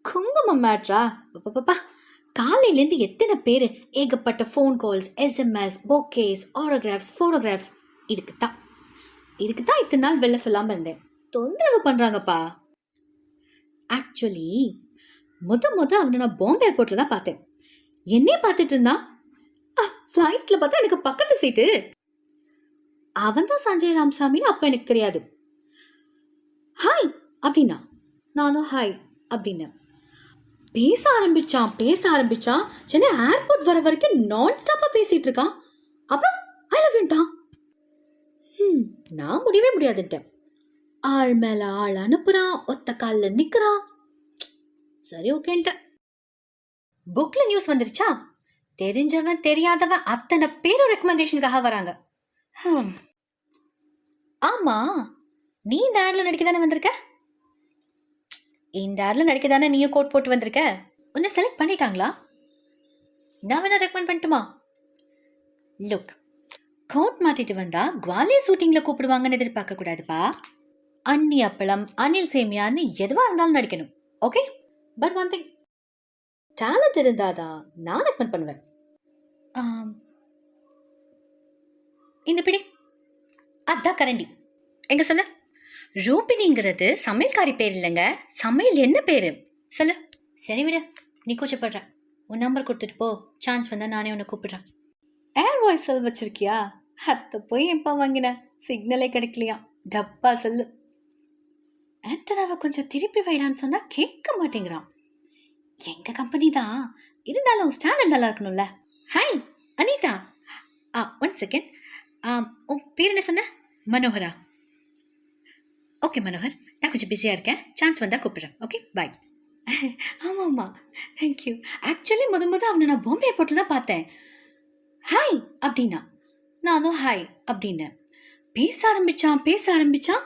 குங்குமம் மேட்ரா? அப்பப்பா, காலையிலேருந்து எத்தனை பேர், ஏகப்பட்ட ஃபோன் கால்ஸ், எஸ்எம்எஸ், போக்கேஸ், ஆட்டோகிராஃப்ஸ், ஃபோட்டோகிராஃப்ஸ். இதுக்கு தான் இத்தனை நாள் வெளில சொல்லாமல் இருந்தேன். தொந்தரவு பண்ணுறாங்கப்பா. ஆக்சுவலி முத அவனை நான் பாம்பே ஏர்போர்ட்டில் தான் பார்த்தேன். என்னையே பார்த்துட்டு இருந்தான். ஃப்ளைட்டில் பார்த்தா எனக்கு பக்கத்து சீட்டு. அவன் தான் சஞ்சய் ராமசாமின்னு அப்போ எனக்கு தெரியாது. ஹாய் அப்படின்னா நானும் ஹாய் அப்படின்னேன். பேச ஆரம்பிச்சான். சென்னை ஏர்போர்ட் வர வரைக்கும் நான் ஸ்டாப்பா பேசிட்டு இருக்கான். அப்புறம் ஐ லவ் யூன்ட்டான். நான் முடியவே முடியாதுன்ட்டேன். ஆள் மேல ஆள் அனுப்புறான், ஒத்த காலில் நிக்கிறான். சரி ஓகேன்ட்டேன். புக்ல நியூஸ் வந்துருச்சா? தெரிஞ்சவன் தெரியாதவன் அத்தனை பேரும் ரெக்கமெண்டேஷனுக்காக வராங்க. ஆமா, நீ இந்த ஆட்ல நடிக்க தானே வந்திருக்க? இந்த ஆட்ல நடிக்க தானே நீயும் கோட் போட்டு வந்திருக்க. உன்னை செலக்ட் பண்ணிட்டாங்களா? நான் வேணா ரெக்கமெண்ட் பண்ணட்டுமா? லுக், கோட் மாட்டிட்டு வந்தா குவாலியர் ஷூட்டிங்ல கூப்பிடுவாங்கன்னு எதிர்பார்க்க கூடாதுப்பா. அன்னி அப்பளம், அனில் சேமியான்னு எதுவா இருந்தாலும் நடிக்கணும். Okay, but one thing, talent இருந்தாதான் நான் ரெக்கமெண்ட் பண்ணுவேன். இந்த பிடி, அதான் கரண்டி. எங்க சொல்ல? ரூபினிங்கிறது சமையல்காரி பேர் இல்லைங்க. சமையல் என்ன பேரு சொல்லு? சரி விட, நீ கூச்சப்படுற. உன் நம்பர் கொடுத்துட்டு போ. சான்ஸ் வந்தா நானே உன்னை கூப்பிடுறேன். ஏர் வாய்ஸ் செல் வச்சிருக்கியா? அத்தை போய் எப்போ வாங்கின? சிக்னலே கிடைக்கலையா? டப்பா செல்லு. ஆண்டனாவை கொஞ்சம் திருப்பி வைடான்னு சொன்னா கேட்க மாட்டேங்கிறான். எங்க கம்பெனி தான் இருந்தாலும் ஸ்டாண்டர்ட் நல்லா இருக்கணும்ல. ஹாய் அனிதா. One second. உன் பேர் என்ன சொன்ன? மனோகரா? ஓகே மனோகர், நான் கொஞ்சம் பிஸியாக இருக்கேன். சான்ஸ் வந்தால் கூப்பிட்றேன். Okay bye. ஆமாம்மா, தேங்க்யூ. ஆக்சுவலி முத அவனை நான் பாம்பே ஏர்போர்ட்டில் தான் பார்த்தேன். ஹாய் அப்படின்னா நானும் ஹாய் அப்படின்னேன். பேச ஆரம்பிச்சான்.